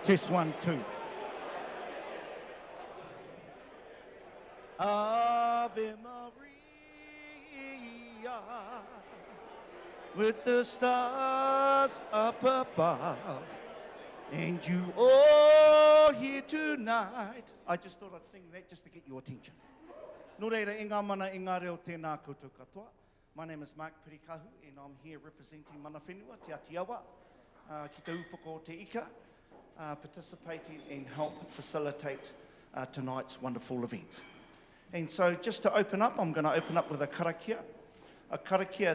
Test 1, 2. Ave Maria, with the stars up above, and you all here tonight. I just thought I'd sing that just to get your attention. Nō reira, e ngā mana, e ngā reo tēnā koutou katoa. My name is Mark Pirikahu, and I'm here representing Mana Whenua, Te Atiawa, ki te upoko o te ika, participating and help facilitate tonight's wonderful event. And so just to open up, I'm going to open up with a karakia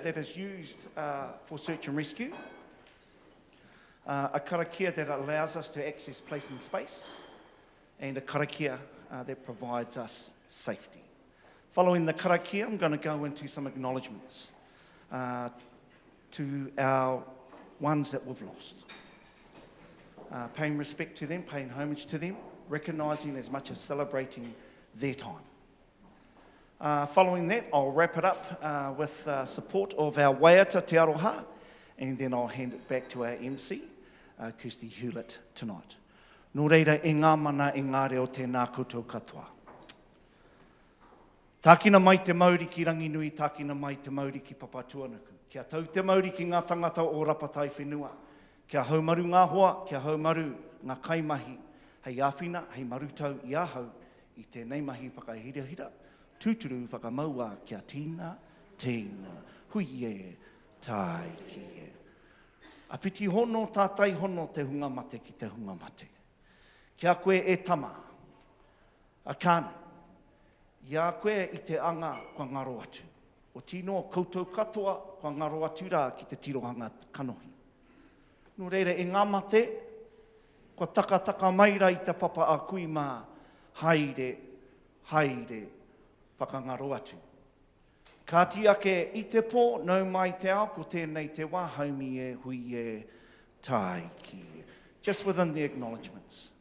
that is used for search and rescue, a karakia that allows us to access place and space, and a karakia that provides us safety. Following the karakia, I'm going to go into some acknowledgements to our ones that we've lost. Paying respect to them, paying homage to them, recognising as much as celebrating their time. Following that, I'll wrap it up with support of our waiata Te Aroha, and then I'll hand it back to our MC, Kirsty Hewlett, tonight. Nō reira, e ngā mana, e ngā reo tēnā koutou katoa. Tākina mai te mauri ki Ranginui, tākina mai te mauri ki Papatuanuku. Kia tau te mauri ki ngā tangata o Rapatai Whenua. Kia haumaru ngā hoa, kia haumaru ngā kaimahi, hei āwhina, hei marutau i ahau, i tēnei mahi whakahirahira, tūturu whakamaua kia tīna, hui e, tai ki e. A piti hono tātai hono te hunga mate ki te hunga mate. Kia koe e tama, a kāna, ia koe i te anga kua ngaro atu. O tino koutou katoa kua ngaro atu rā ki te tirohanga kanohi. Nō reira, e ngā mate, kua taka maira i te papa a kui mā, haere, whakangaro atu. Ka tiake i te pō, nau mai te ao, ko tēnei te wā, haumi e, hui e, tai ki e. Just within the acknowledgements,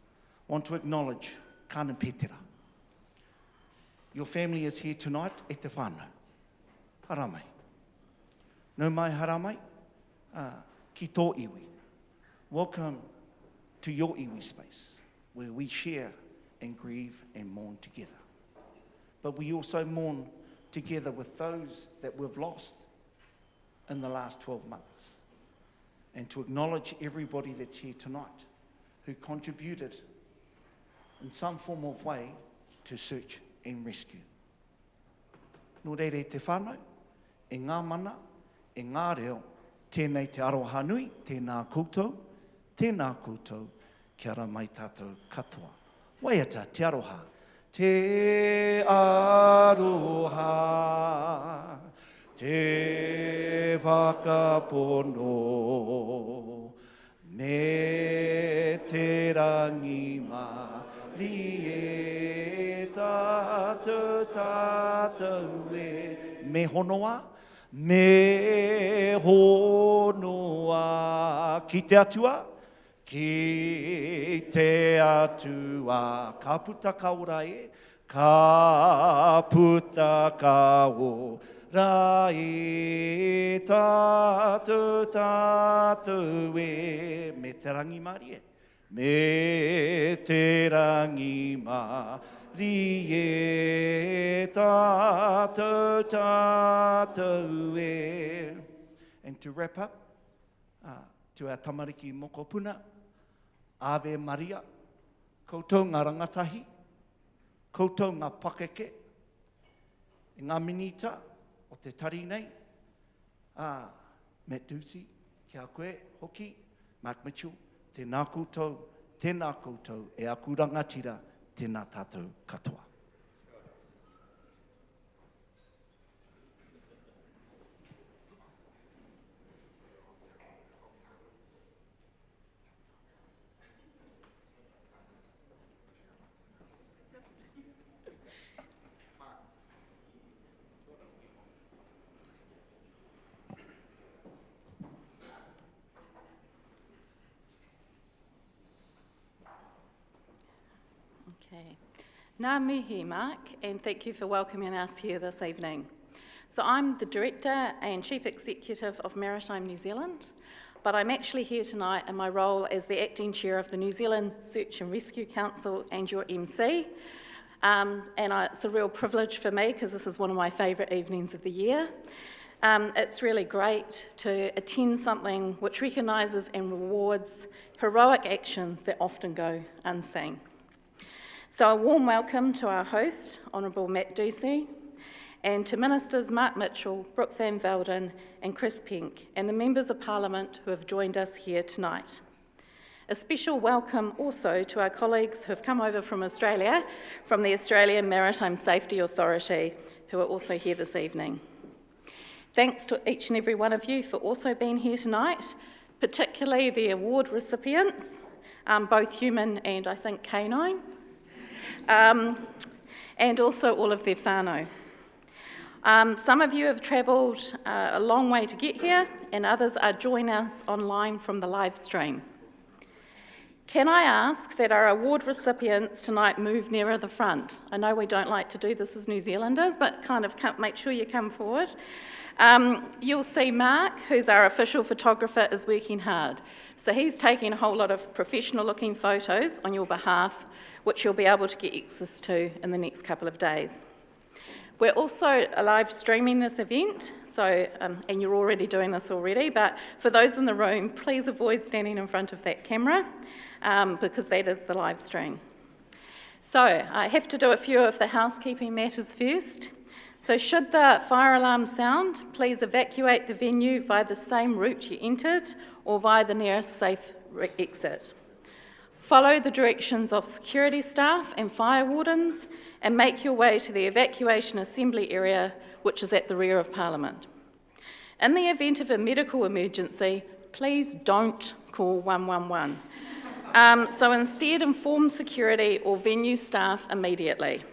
I want to acknowledge Kāna Pētera. Your family is here tonight e te whānau. Haramai. Nau mai haramai, ki tō iwi. Welcome to your iwi space, where we share and grieve and mourn together. But we also mourn together with those that we've lost in the last 12 months. And to acknowledge everybody that's here tonight who contributed in some form of way to search and rescue. Nō reire te whānau, e ngā mana, e ngā reo, tēnei te aroha nui, tēnā koutou, kia ra mai tātou katoa. Waiata, te aroha. Te aroha, te whakapono, me te rangi mari e tātou e. Me honoa, ki te atua, ka puta ka ora e, ka puta ka ora e, tātou e, me te rangi mari e, me te rangi mari e, tātou e. And to wrap up, to our tamariki mokopuna, Ave Maria, koutou ngā rangatahi, koutou ngā pakeke, ngā minita o te tari nei, Matt Ducey, kia koe hoki, Mark Mitchell, tēnā koutou, e aku rangatira, tēnā tātou katoa. Okay. Ngā mihi, Mark, and thank you for welcoming us here this evening. So I'm the Director and Chief Executive of Maritime New Zealand. but I'm actually here tonight in my role as the Acting Chair of the New Zealand Search and Rescue Council and your MC. It's a real privilege for me because this is one of my favourite evenings of the year. It's really great to attend something which recognises and rewards heroic actions that often go unseen. So a warm welcome to our host, Honourable Matt Dusey, and to Ministers Mark Mitchell, Brooke Van Velden and Chris Pink, and the Members of Parliament who have joined us here tonight. A special welcome also to our colleagues who have come over from Australia, from the Australian Maritime Safety Authority, who are also here this evening. Thanks to each and every one of you for also being here tonight, particularly the award recipients, both human and I think canine, and also all of their whānau. Some of you have travelled a long way to get here, and others are joining us online from the live stream. Can I ask that our award recipients tonight move nearer the front? I know we don't like to do this as New Zealanders, but kind of make sure you come forward. You'll see Mark, who's our official photographer, is working hard. So he's taking a whole lot of professional-looking photos on your behalf, which you'll be able to get access to in the next couple of days. We're also live streaming this event, so and you're already doing this already, but for those in the room, please avoid standing in front of that camera because that is the live stream. So I have to do a few of the housekeeping matters first. So should the fire alarm sound, please evacuate the venue via the same route you entered or via the nearest safe exit. Follow the directions of security staff and fire wardens and make your way to the evacuation assembly area, which is at the rear of Parliament. In the event of a medical emergency, please don't call 111. So instead, inform security or venue staff immediately.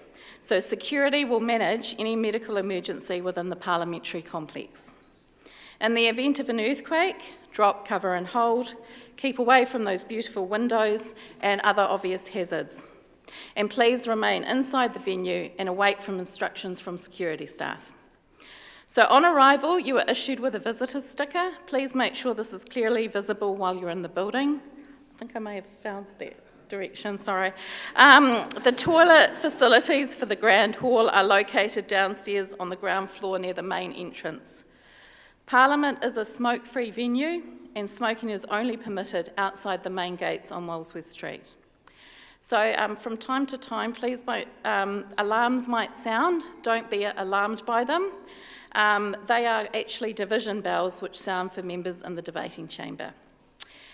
So security will manage any medical emergency within the parliamentary complex. In the event of an earthquake, drop, cover and hold. Keep away from those beautiful windows and other obvious hazards. And please remain inside the venue and await from instructions from security staff. So on arrival, you are issued with a visitor sticker. Please make sure this is clearly visible while you're in the building. I think I may have found that direction, sorry. The toilet facilities for the Grand Hall are located downstairs on the ground floor near the main entrance. Parliament is a smoke-free venue and smoking is only permitted outside the main gates on Molesworth Street. So from time to time, please, alarms might sound, don't be alarmed by them. They are actually division bells which sound for members in the debating chamber.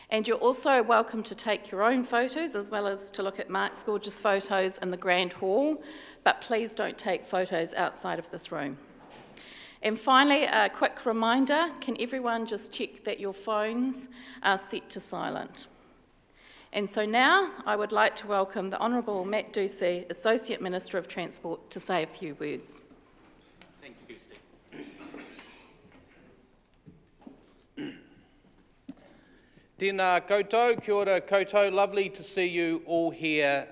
And you're also welcome to take your own photos as well as to look at Mark's gorgeous photos in the Grand Hall, but please don't take photos outside of this room. And finally, a quick reminder, can everyone just check that your phones are set to silent? And so now I would like to welcome the Honourable Matt Dusey, Associate Minister of Transport, to say a few words. Thanks, Kirsty. Tēnā koutou, kia ora koutou, lovely to see you all here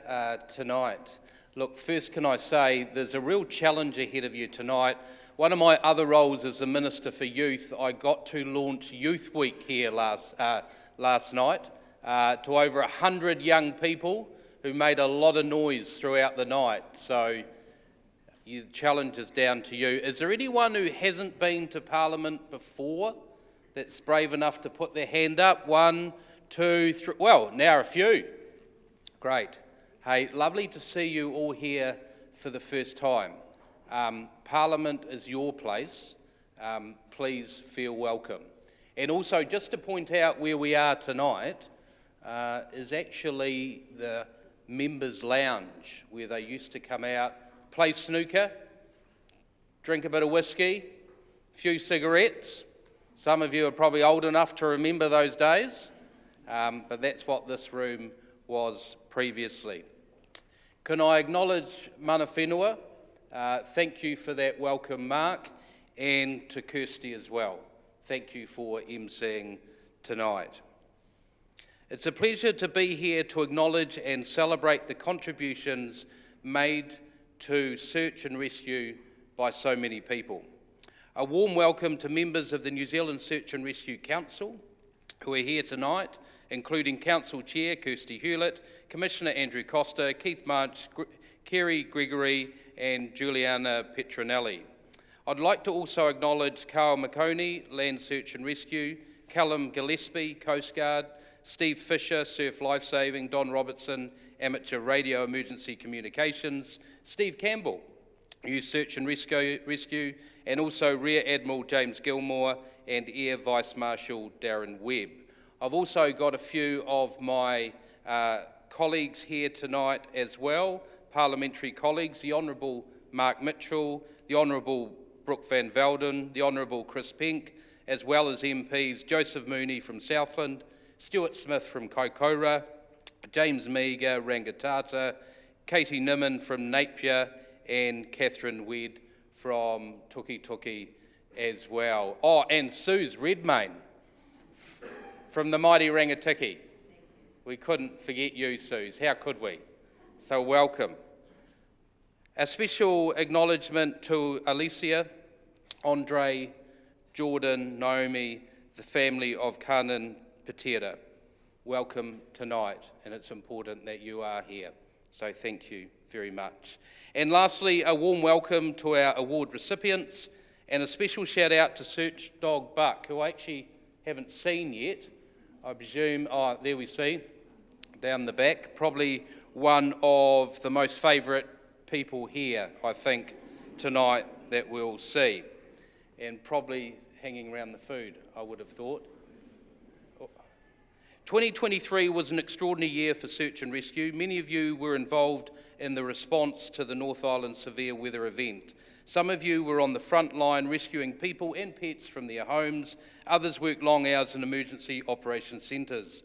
tonight. Look, first can I say there's a real challenge ahead of you tonight. One of my other roles as the Minister for Youth, I got to launch Youth Week here last night to over 100 young people who made a lot of noise throughout the night. So the challenge is down to you. Is there anyone who hasn't been to Parliament before that's brave enough to put their hand up? 1, 2, 3, well, now a few. Great. Hey, lovely to see you all here for the first time. Parliament is your place. Please feel welcome. And also, just to point out where we are tonight, is actually the members' lounge, where they used to come out, play snooker, drink a bit of whiskey, a few cigarettes. Some of you are probably old enough to remember those days, but that's what this room was previously. Can I acknowledge mana whenua? Thank you for that welcome, Mark, and to Kirsty as well. Thank you for emceeing tonight. It's a pleasure to be here to acknowledge and celebrate the contributions made to search and rescue by so many people. A warm welcome to members of the New Zealand Search and Rescue Council, who are here tonight, including Council Chair Kirsty Hewlett, Commissioner Andrew Costa, Keith March, Kerry Gregory and Juliana Petronelli. I'd like to also acknowledge Carl McConey, Land Search and Rescue, Callum Gillespie, Coast Guard, Steve Fisher, Surf Lifesaving, Don Robertson, Amateur Radio Emergency Communications, Steve Campbell, Youth Search and Rescue, and also Rear Admiral James Gilmore and Air Vice Marshal Darren Webb. I've also got a few of my colleagues here tonight as well, parliamentary colleagues, the Honourable Mark Mitchell, the Honourable Brooke Van Velden, the Honourable Chris Pink, as well as MPs Joseph Mooney from Southland, Stuart Smith from Kaikoura, James Meager, Rangitata, Katie Nimmin from Napier, and Catherine Wedd from Tuki as well. Oh, and Suze Redmayne from the mighty Rangitikei. We couldn't forget you, Suze. How could we? So welcome. A special acknowledgement to Alicia, Andre, Jordan, Naomi, the family of Kanan Patera. Welcome tonight, and it's important that you are here. So thank you very much. And lastly, a warm welcome to our award recipients, and a special shout out to Search Dog Buck, who I actually haven't seen yet. I presume, oh, there we see, down the back, probably one of the most favourite people here, I think, tonight that we'll see. And probably hanging around the food, I would have thought. 2023 was an extraordinary year for search and rescue. Many of you were involved in the response to the North Island severe weather event. Some of you were on the front line rescuing people and pets from their homes. Others worked long hours in emergency operations centres.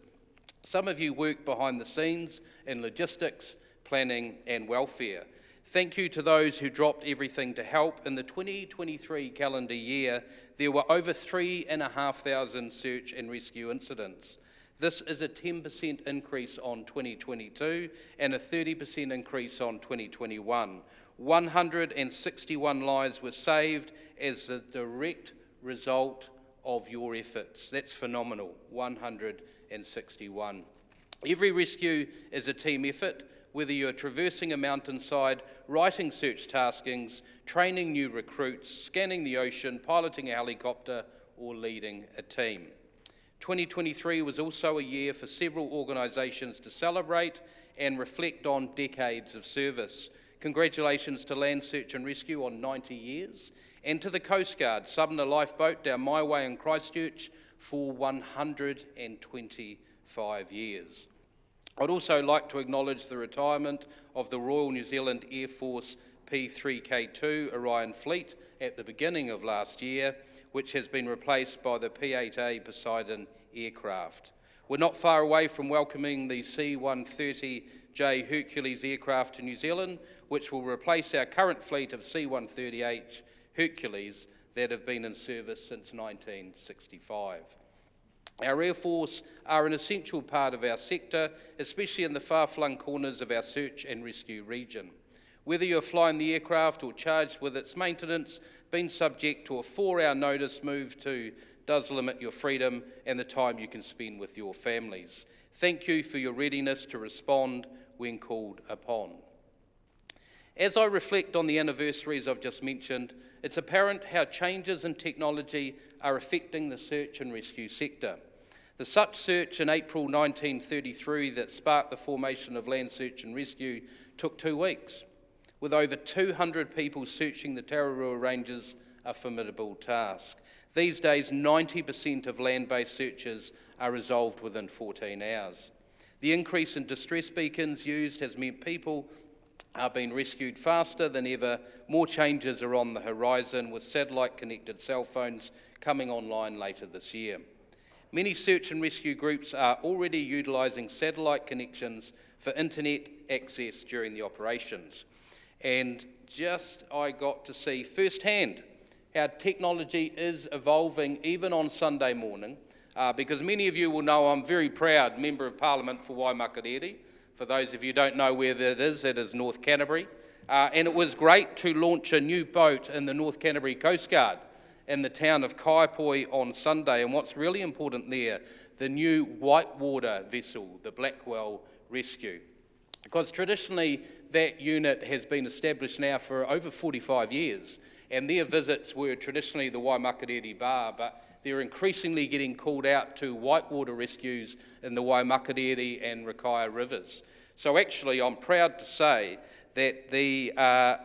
Some of you worked behind the scenes in logistics, planning and welfare. Thank you to those who dropped everything to help. In the 2023 calendar year, there were over 3,500 search and rescue incidents. This is a 10% increase on 2022 and a 30% increase on 2021. 161 lives were saved as a direct result of your efforts. That's phenomenal, 161. Every rescue is a team effort, whether you're traversing a mountainside, writing search taskings, training new recruits, scanning the ocean, piloting a helicopter, or leading a team. 2023 was also a year for several organisations to celebrate and reflect on decades of service. Congratulations to Land Search and Rescue on 90 years, and to the Coast Guard, Sumner Lifeboat down my way in Christchurch for 125 years. I'd also like to acknowledge the retirement of the Royal New Zealand Air Force P3K2 Orion Fleet at the beginning of last year, which has been replaced by the P8A Poseidon aircraft. We're not far away from welcoming the C-130J Hercules aircraft to New Zealand, which will replace our current fleet of C-130H Hercules that have been in service since 1965. Our Air Force are an essential part of our sector, especially in the far-flung corners of our search and rescue region. Whether you're flying the aircraft or charged with its maintenance, being subject to a 4-hour notice move does limit your freedom and the time you can spend with your families. Thank you for your readiness to respond when called upon. As I reflect on the anniversaries I've just mentioned, it's apparent how changes in technology are affecting the search and rescue sector. The Such search in April 1933 that sparked the formation of Land Search and Rescue took 2 weeks. With over 200 people searching the Tararua Ranges, a formidable task. These days, 90% of land-based searches are resolved within 14 hours. The increase in distress beacons used has meant people are being rescued faster than ever. More changes are on the horizon, with satellite-connected cell phones coming online later this year. Many search and rescue groups are already utilising satellite connections for internet access during the operations. And I got to see firsthand how technology is evolving even on Sunday morning, because many of you will know I'm a very proud Member of Parliament for Waimakariri. For those of you who don't know where that is, it is North Canterbury. And it was great to launch a new boat in the North Canterbury Coast Guard. in the town of Kaipoi on Sunday. And what's really important there, the new whitewater vessel, the Blackwell Rescue. Because traditionally that unit has been established now for over 45 years, and their visits were traditionally the Waimakariri Bar, but they're increasingly getting called out to whitewater rescues in the Waimakariri and Rakaia rivers. So actually I'm proud to say that the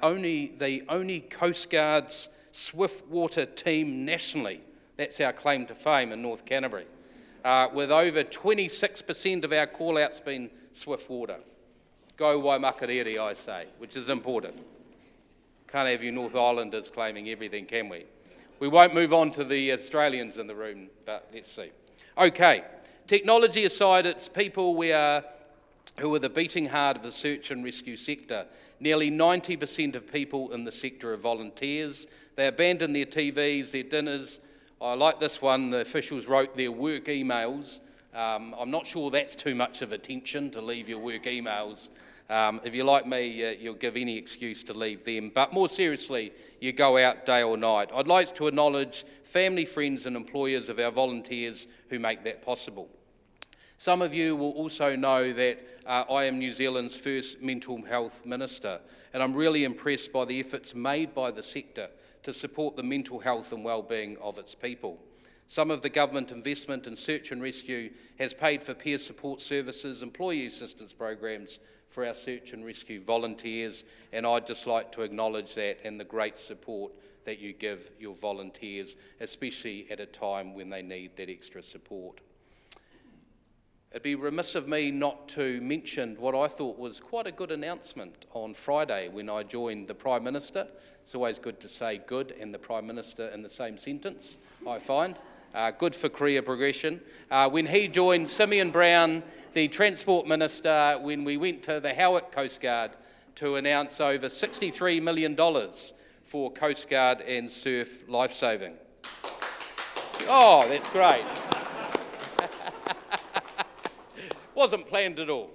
only Coast Guard's swiftwater team nationally, that's our claim to fame in North Canterbury, with over 26% of our call-outs being swiftwater. Go Waimakariri, I say, which is important. Can't have you North Islanders claiming everything, can we? We won't move on to the Australians in the room, but let's see. Okay, technology aside, it's people who are the beating heart of the search and rescue sector. Nearly 90% of people in the sector are volunteers. They abandon their TVs, their dinners. I like this one, the officials wrote their work emails. I'm not sure that's too much of attention to leave your work emails. If you're like me, you'll give any excuse to leave them. But more seriously, you go out day or night. I'd like to acknowledge family, friends and employers of our volunteers who make that possible. Some of you will also know that I am New Zealand's first mental health minister, and I'm really impressed by the efforts made by the sector to support the mental health and well-being of its people. Some of the government investment in search and rescue has paid for peer support services, employee assistance programs for our search and rescue volunteers, and I'd just like to acknowledge that and the great support that you give your volunteers, especially at a time when they need that extra support. It'd be remiss of me not to mention what I thought was quite a good announcement on Friday when I joined the Prime Minister. It's always good to say good and the Prime Minister in the same sentence, I find. Good for career progression. When he joined Simeon Brown, the Transport Minister, when we went to the Howick Coast Guard to announce over $63 million for Coast Guard and surf lifesaving. Oh, that's great. Wasn't planned at all.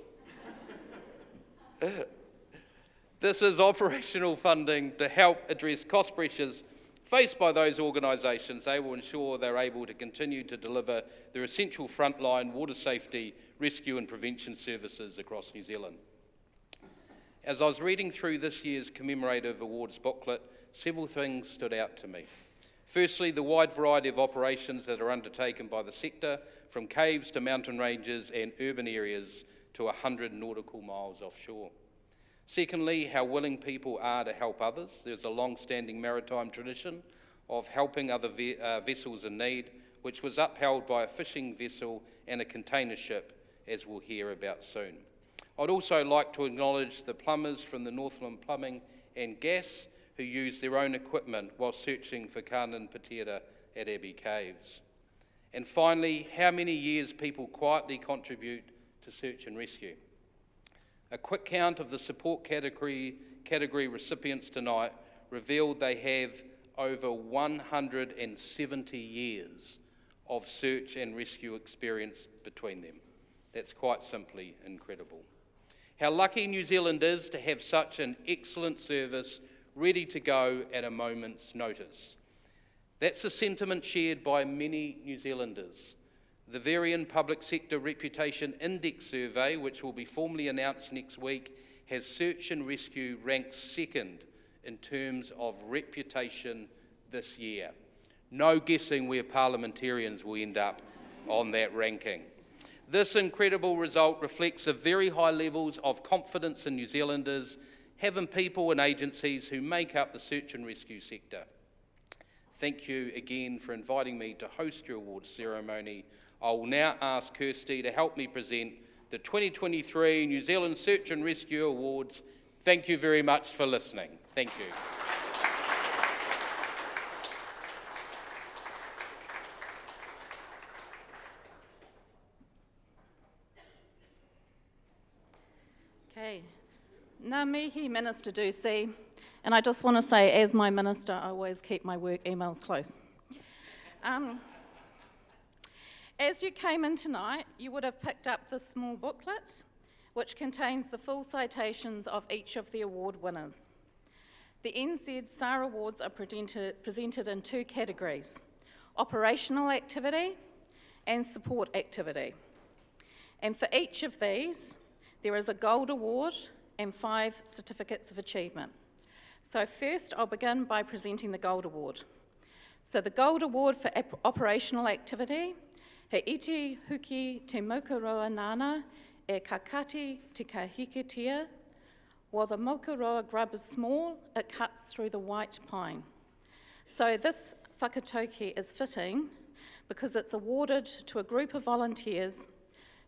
This is operational funding to help address cost pressures faced by those organisations. They will ensure they're able to continue to deliver their essential frontline water safety, rescue and prevention services across New Zealand. As I was reading through this year's commemorative awards booklet, several things stood out to me. Firstly, the wide variety of operations that are undertaken by the sector, from caves to mountain ranges and urban areas to 100 nautical miles offshore. Secondly, how willing people are to help others. There's a long-standing maritime tradition of helping other vessels in need, which was upheld by a fishing vessel and a container ship, as we'll hear about soon. I'd also like to acknowledge the plumbers from the Northland Plumbing and Gas who used their own equipment while searching for Kanan Patera at Abbey Caves. And finally, how many years people quietly contribute to search and rescue. A quick count of the support category recipients tonight revealed they have over 170 years of search and rescue experience between them. That's quite simply incredible. How lucky New Zealand is to have such an excellent service ready to go at a moment's notice. That's a sentiment shared by many New Zealanders. The Varian Public Sector Reputation Index survey, which will be formally announced next week, has search and rescue ranked second in terms of reputation this year. No guessing where parliamentarians will end up on that ranking. This incredible result reflects the very high levels of confidence in New Zealanders have in people and agencies who make up the search and rescue sector. Thank you again for inviting me to host your awards ceremony. I will now ask Kirsty to help me present the 2023 New Zealand Search and Rescue Awards. Thank you very much for listening. Thank you. Okay. Ngā mihi, Minister Ducey, and I just want to say, as my minister, I always keep my work emails close. As you came in tonight, you would have picked up this small booklet, which contains the full citations of each of the award winners. The NZ SAR Awards are presented in two categories: operational activity and support activity. And for each of these, there is a gold award and 5 certificates of achievement. So first, I'll begin by presenting the gold award. So the gold award for operational activity, he iti huki te mokuroa nana e kakati te kahiketia. While the mokuroa grub is small, it cuts through the white pine. So this whakatauki is fitting because it's awarded to a group of volunteers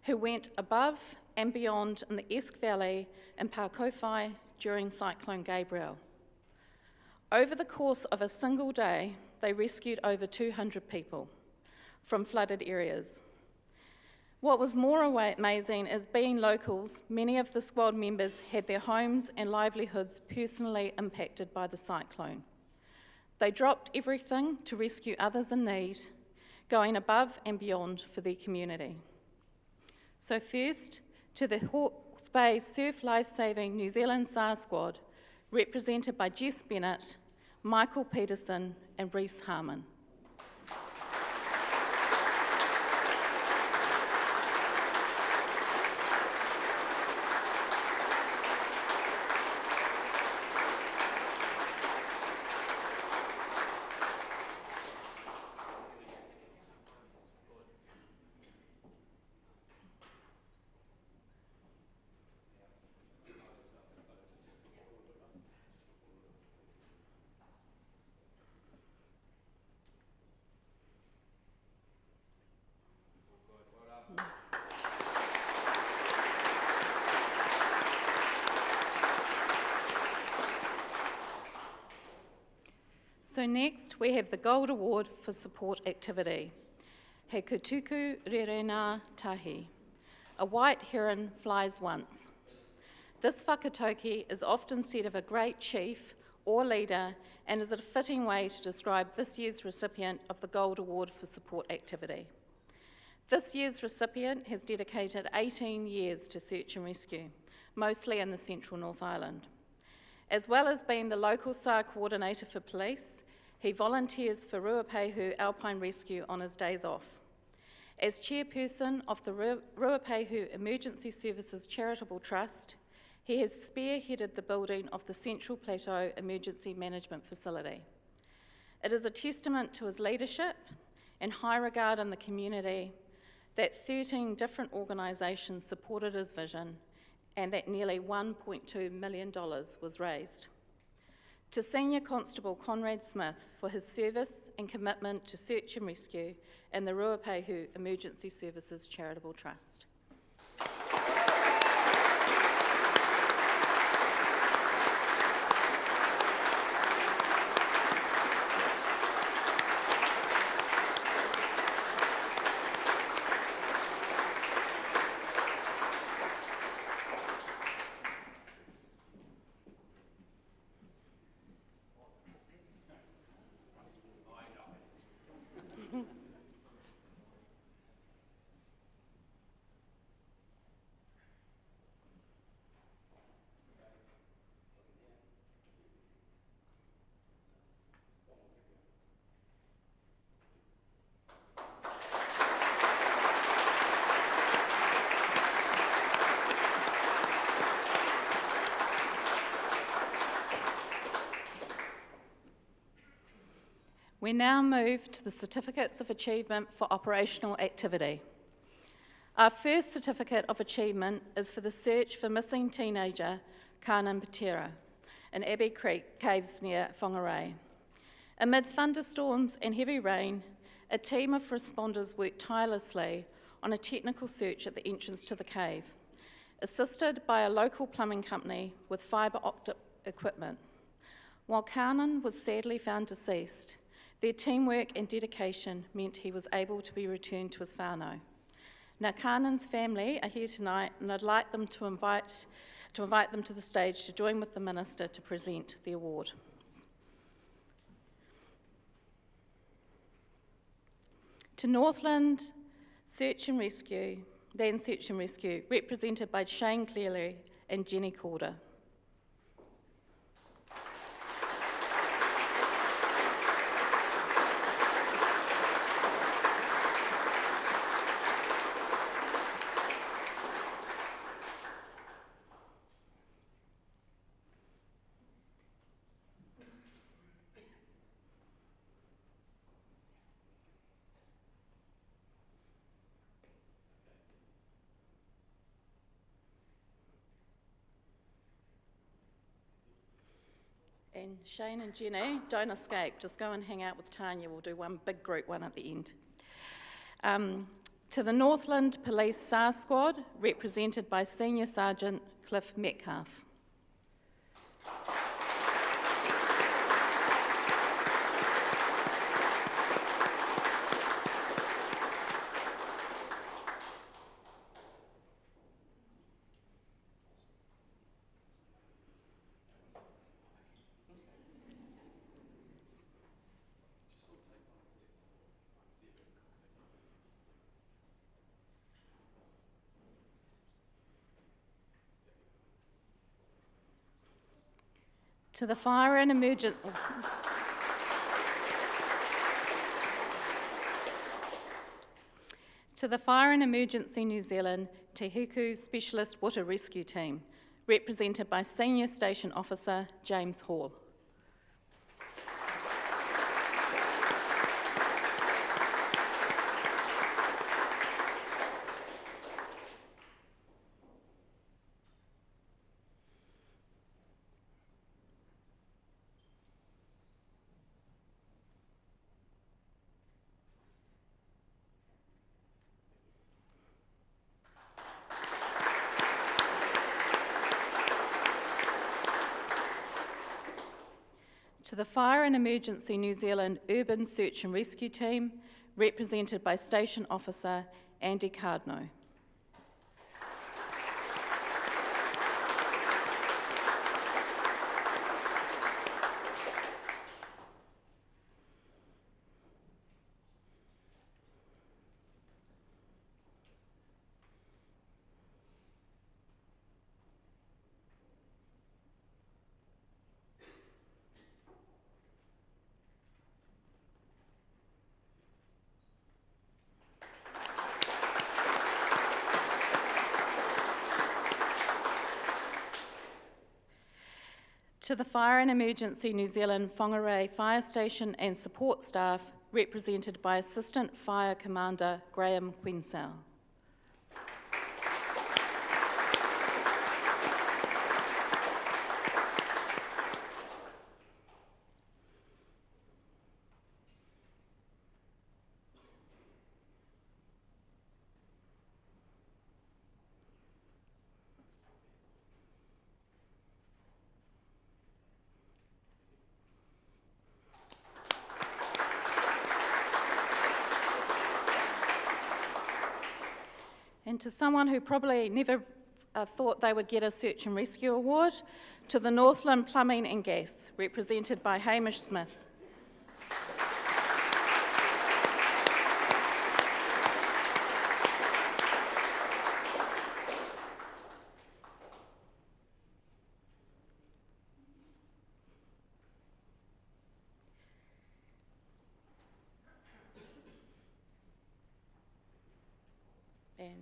who went above and beyond in the Esk Valley in Pakowhai during Cyclone Gabriel. Over the course of a single day, they rescued over 200 people from flooded areas. What was more amazing is, being locals, many of the squad members had their homes and livelihoods personally impacted by the cyclone. They dropped everything to rescue others in need, going above and beyond for their community. So first, to the Hawke's Bay Surf Lifesaving New Zealand SAR Squad, represented by Jess Bennett, Michael Peterson and Reese Harmon. So next, we have the Gold Award for Support Activity, He Kutuku Rerena Tahi. A white heron flies once. This whakatauki is often said of a great chief or leader and is a fitting way to describe this year's recipient of the Gold Award for Support Activity. This year's recipient has dedicated 18 years to search and rescue, mostly in the central North Island. As well as being the local SAR coordinator for police, he volunteers for Ruapehu Alpine Rescue on his days off. As chairperson of the Ruapehu Emergency Services Charitable Trust, he has spearheaded the building of the Central Plateau Emergency Management Facility. It is a testament to his leadership and high regard in the community that 13 different organisations supported his vision and that nearly $1.2 million was raised. To Senior Constable Conrad Smith for his service and commitment to search and rescue and the Ruapehu Emergency Services Charitable Trust. We now move to the Certificates of Achievement for Operational Activity. Our first Certificate of Achievement is for the search for missing teenager Kanan Patera in Abbey Creek Caves near Whangarei. Amid thunderstorms and heavy rain, a team of responders worked tirelessly on a technical search at the entrance to the cave, assisted by a local plumbing company with fibre optic equipment. While Kanan was sadly found deceased, their teamwork and dedication meant he was able to be returned to his whānau. Now, Kanan's family are here tonight, and I'd like them to invite them to the stage to join with the Minister to present the award. To Northland Search and Rescue, represented by Shane Cleary and Jenny Calder. And Shane and Jenny, don't escape. Just go and hang out with Tanya. We'll do one big group one at the end. To the Northland Police SAR Squad, represented by Senior Sergeant Cliff Metcalf. To the Fire and Emergency... To the Fire and Emergency New Zealand Te Huku Specialist Water Rescue Team, represented by Senior Station Officer James Hall. To the Fire and Emergency New Zealand Urban Search and Rescue Team, represented by Station Officer Andy Cardno. To the Fire and Emergency New Zealand Whangarei Fire Station and support staff, represented by Assistant Fire Commander Graham Quensell. And to someone who probably never thought they would get a Search and Rescue Award, to the Northland Plumbing and Gas, represented by Hamish Smith. And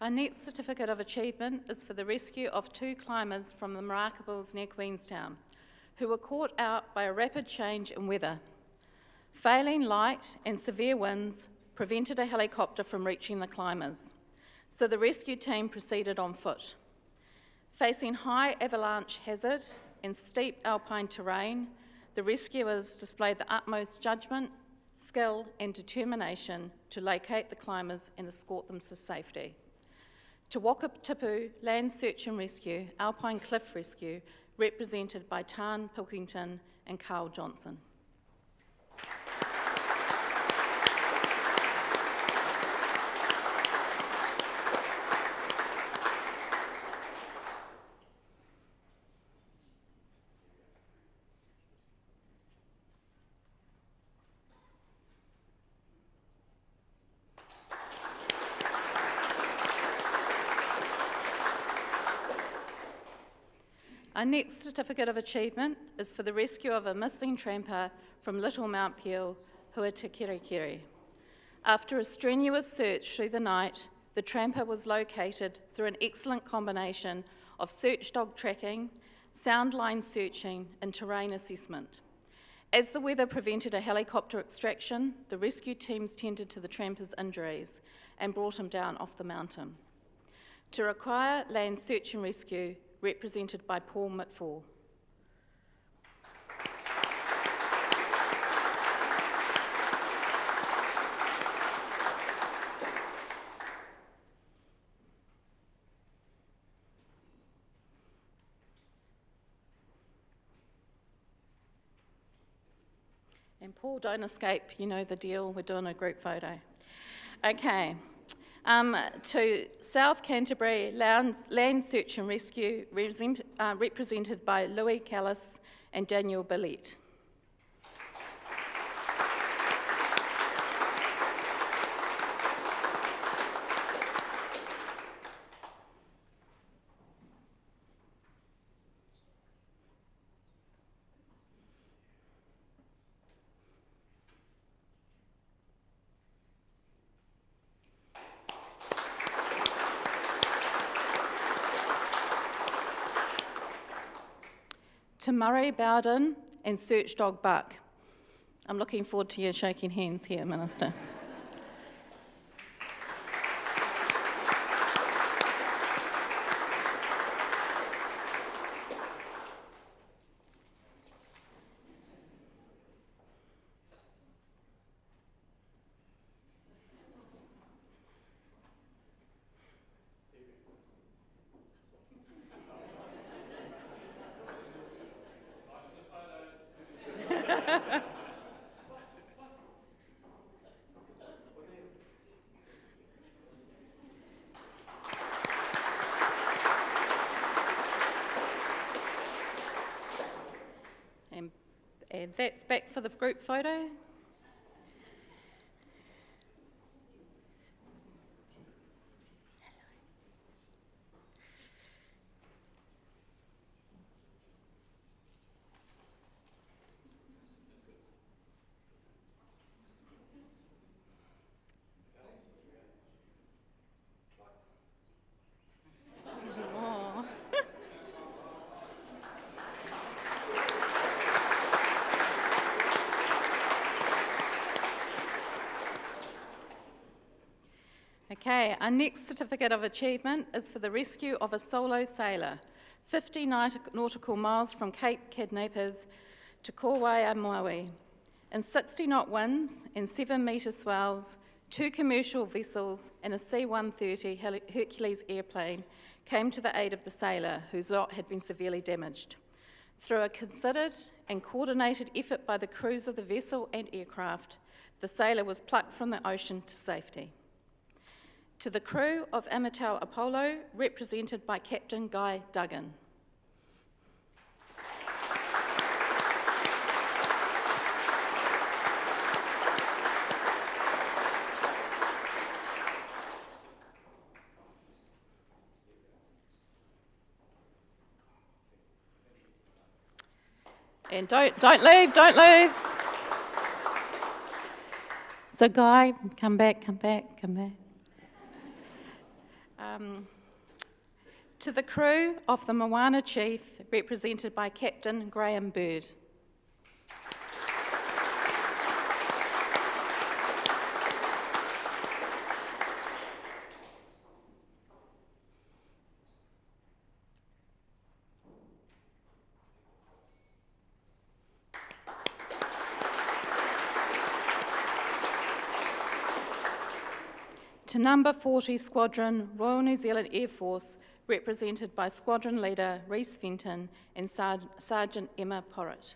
our next Certificate of Achievement is for the rescue of 2 climbers from the Marakables near Queenstown, who were caught out by a rapid change in weather. Failing light and severe winds prevented a helicopter from reaching the climbers, so the rescue team proceeded on foot. Facing high avalanche hazard and steep alpine terrain, the rescuers displayed the utmost judgment, skill and determination to locate the climbers and escort them to safety. To Wakatipu Land Search and Rescue, Alpine Cliff Rescue, represented by Tan Pilkington and Carl Johnson. Our next certificate of achievement is for the rescue of a missing tramper from Little Mount Peel, Huatakirikiri. After a strenuous search through the night, the tramper was located through an excellent combination of search dog tracking, sound line searching, and terrain assessment. As the weather prevented a helicopter extraction, the rescue teams tended to the tramper's injuries and brought him down off the mountain. To require land search and rescue, represented by Paul Mitfall. And Paul, don't escape, you know the deal, we're doing a group photo. Okay, to South Canterbury Land Search and Rescue, represented by Louis Callis and Daniel Billette. To Murray Bowden and Search Dog Buck. I'm looking forward to you shaking hands here, Minister. And that's back for the group photo. Oh. Okay, our next certificate of achievement is for the rescue of a solo sailor, 50 nautical miles from Cape Kidnappers to Kauai-a-Maui. In 60-knot winds and 7-metre swells, 2 commercial vessels and a C-130 Hercules airplane came to the aid of the sailor, whose yacht had been severely damaged. Through a considered and coordinated effort by the crews of the vessel and aircraft, the sailor was plucked from the ocean to safety. To the crew of Amatel Apollo, represented by Captain Guy Duggan. And don't leave. So Guy, come back. To the crew of the Moana Chief, represented by Captain Graham Bird. To Number 40 Squadron, Royal New Zealand Air Force, represented by Squadron Leader Rhys Fenton and Sergeant Emma Porritt.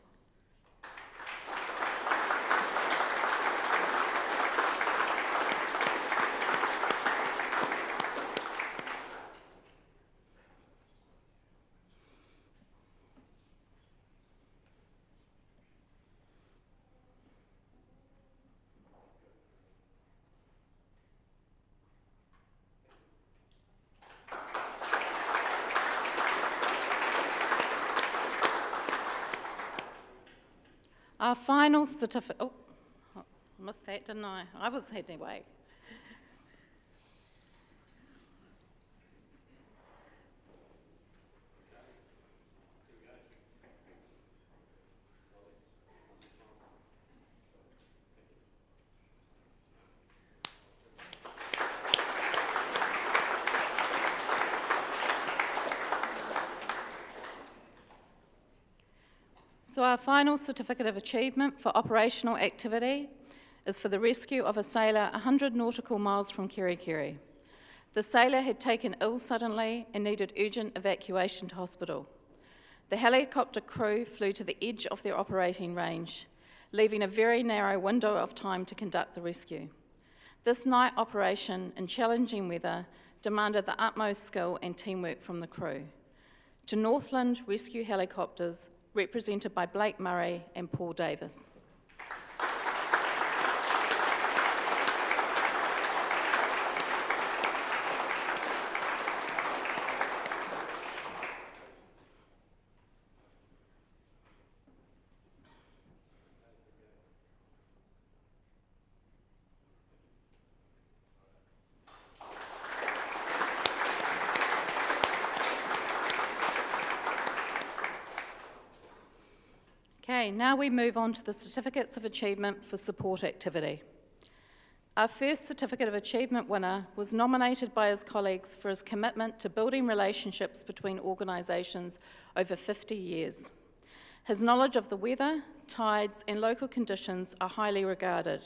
Our final certificate, oh, I missed that, didn't I? I was heading away. So our final certificate of achievement for operational activity is for the rescue of a sailor 100 nautical miles from Kerikeri. The sailor had taken ill suddenly and needed urgent evacuation to hospital. The helicopter crew flew to the edge of their operating range, leaving a very narrow window of time to conduct the rescue. This night operation in challenging weather demanded the utmost skill and teamwork from the crew. To Northland Rescue Helicopters, represented by Blake Murray and Paul Davis. Okay, now we move on to the Certificates of Achievement for Support Activity. Our first Certificate of Achievement winner was nominated by his colleagues for his commitment to building relationships between organisations over 50 years. His knowledge of the weather, tides and local conditions are highly regarded,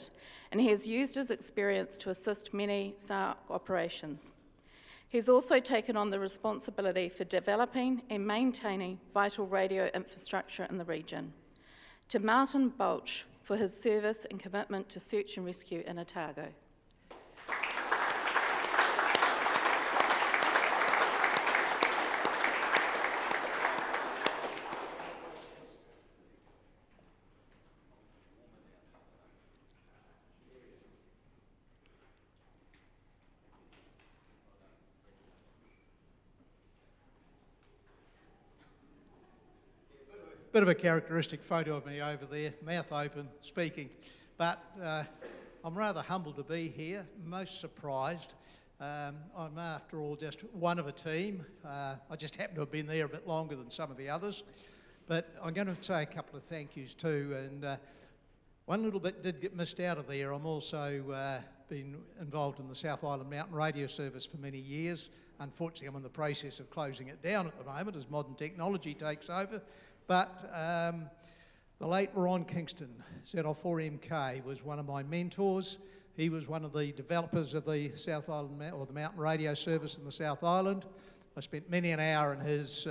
and he has used his experience to assist many SARC operations. He's also taken on the responsibility for developing and maintaining vital radio infrastructure in the region. To Martin Balch for his service and commitment to search and rescue in Otago. Bit of a characteristic photo of me over there, mouth open, speaking. But I'm rather humbled to be here, most surprised. I'm, after all, just one of a team. I just happen to have been there a bit longer than some of the others. But I'm going to say a couple of thank yous too. And one little bit did get missed out of there. I'm also been involved in the South Island Mountain Radio Service for many years. Unfortunately, I'm in the process of closing it down at the moment as modern technology takes over. But the late Ron Kingston, ZL4MK, was one of my mentors. He was one of the developers of the South Island, or the Mountain Radio Service in the South Island. I spent many an hour in his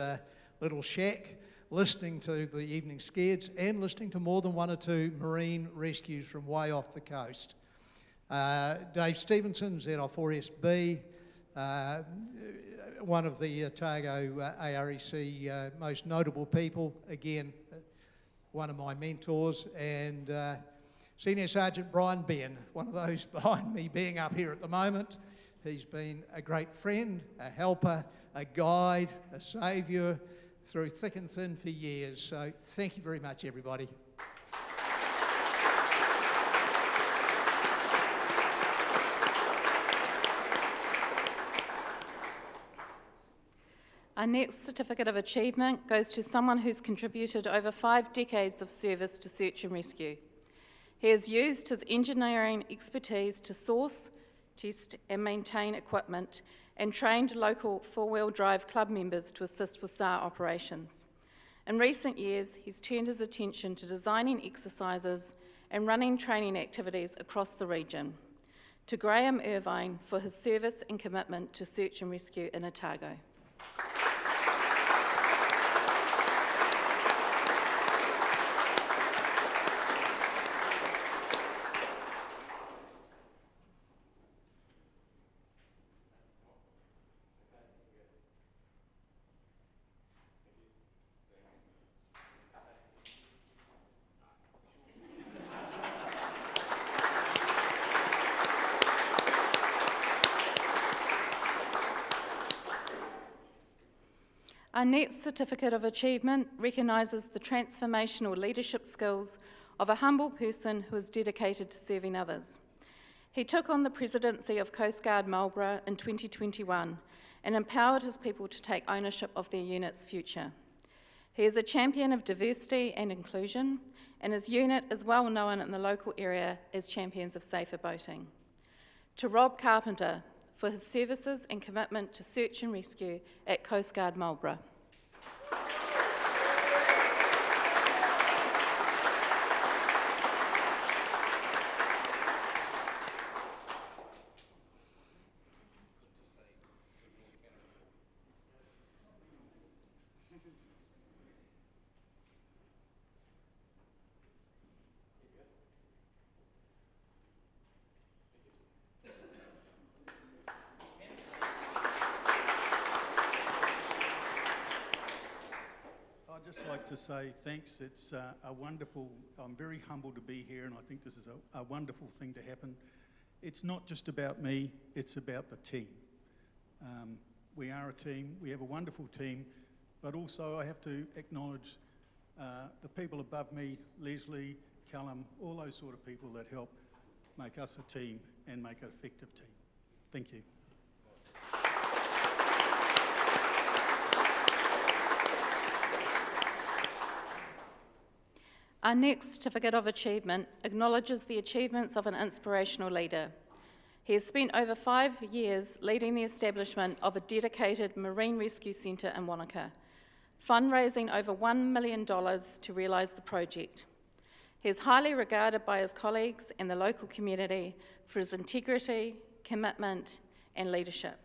little shack listening to the evening skids and listening to more than one or two marine rescues from way off the coast. Dave Stevenson, ZL4SB, one of the Otago AREC most notable people, again, one of my mentors, and Senior Sergeant Brian Benn, one of those behind me being up here at the moment. He's been a great friend, a helper, a guide, a saviour through thick and thin for years. So thank you very much, everybody. Our next Certificate of Achievement goes to someone who's contributed over 5 decades of service to search and rescue. He has used his engineering expertise to source, test and maintain equipment and trained local 4-wheel drive club members to assist with SAR operations. In recent years, he's turned his attention to designing exercises and running training activities across the region. To Graham Irvine for his service and commitment to search and rescue in Otago. Our next Certificate of Achievement recognises the transformational leadership skills of a humble person who is dedicated to serving others. He took on the presidency of Coast Guard Marlborough in 2021 and empowered his people to take ownership of their unit's future. He is a champion of diversity and inclusion, and his unit is well known in the local area as champions of safer boating. To Rob Carpenter for his services and commitment to search and rescue at Coast Guard Marlborough. I'd just like to say thanks. It's a wonderful, I'm very humbled to be here, and I think this is a wonderful thing to happen. It's not just about me, it's about the team. We are a team, we have a wonderful team, but also I have to acknowledge the people above me, Leslie, Callum, all those sort of people that help make us a team and make an effective team. Thank you. Our next Certificate of Achievement acknowledges the achievements of an inspirational leader. He has spent over 5 years leading the establishment of a dedicated Marine Rescue Centre in Wanaka, fundraising over $1 million to realise the project. He is highly regarded by his colleagues and the local community for his integrity, commitment and leadership.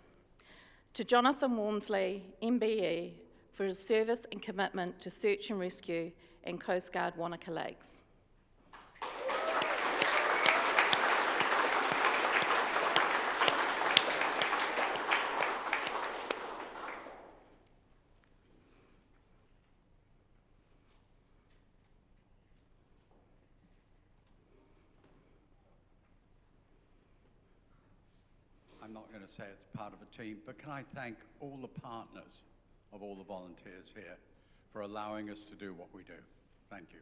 To Jonathan Walmsley, MBE, for his service and commitment to search and rescue and Coast Guard Wanaka Lakes. I'm not going to say it's part of a team, but can I thank all the partners of all the volunteers here for allowing us to do what we do. Thank you.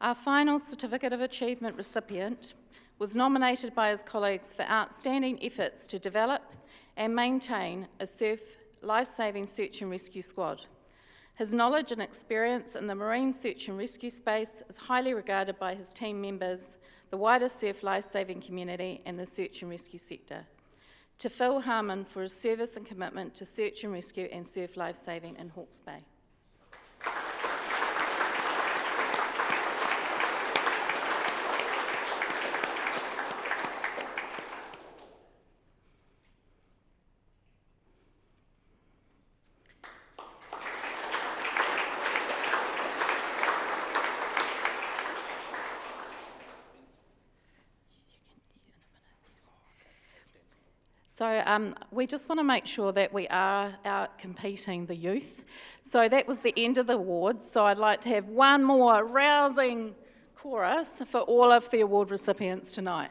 Our final Certificate of Achievement recipient was nominated by his colleagues for outstanding efforts to develop and maintain a surf life-saving search and rescue squad. His knowledge and experience in the marine search and rescue space is highly regarded by his team members, the wider surf life-saving community and the search and rescue sector. To Phil Harmon for his service and commitment to search and rescue and surf life-saving in Hawke's Bay. So we just want to make sure that we are out competing the youth. So that was the end of the awards. So I'd like to have one more rousing chorus for all of the award recipients tonight.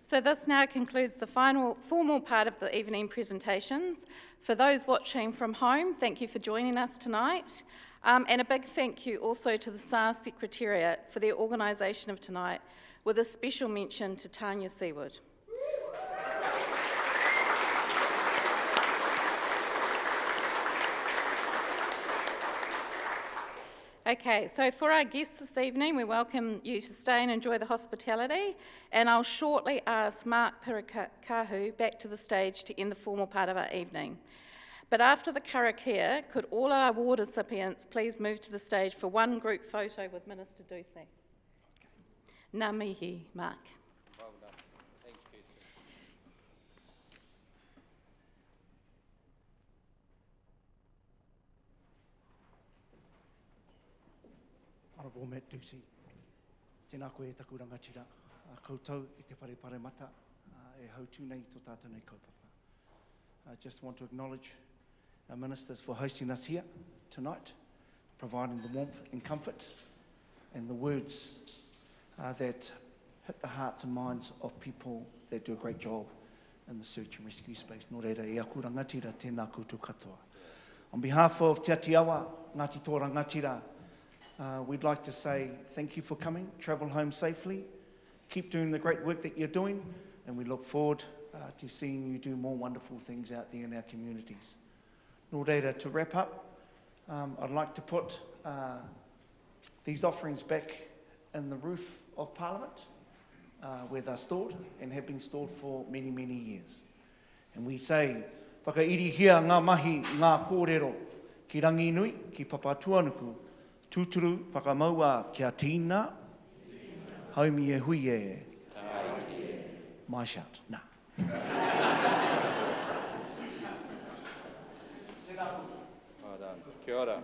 So this now concludes the final formal part of the evening presentations. For those watching from home, thank you for joining us tonight. And a big thank you also to the SAR Secretariat for their organisation of tonight, with a special mention to Tanya Seawood. Okay, so for our guests this evening, we welcome you to stay and enjoy the hospitality, and I'll shortly ask Mark Pirakahu back to the stage to end the formal part of our evening. But after the karakia, could all our award recipients please move to the stage for one group photo with Minister Ducey? Ngā mihi, Mark. Well done. Thanks, Kirsten. Honourable Matt Ducey, tēnā koe e taku rangatira, koutou i te whare mata, e hautu nei tō tātou nei kaupapa. I just want to acknowledge our ministers for hosting us here tonight, providing the warmth and comfort and the words that hit the hearts and minds of people that do a great job in the search and rescue space. Nō reira, e aku rangatira tēnā koutou katoa. On behalf of Te Atiawa, Ngāti Tō Rangatira, we'd like to say thank you for coming, travel home safely, keep doing the great work that you're doing, and we look forward to seeing you do more wonderful things out there in our communities. Nō reira, to wrap up, I'd like to put these offerings back in the roof of Parliament, where they're stored and have been stored for many, many years. And we say, whakairihia ngā mahi, ngā kōrero, ki rangi nui, ki papatuanuku, tūturu whakamaua kia tīna, haumi e hui e. My shout, nā. Well done. Kia ora.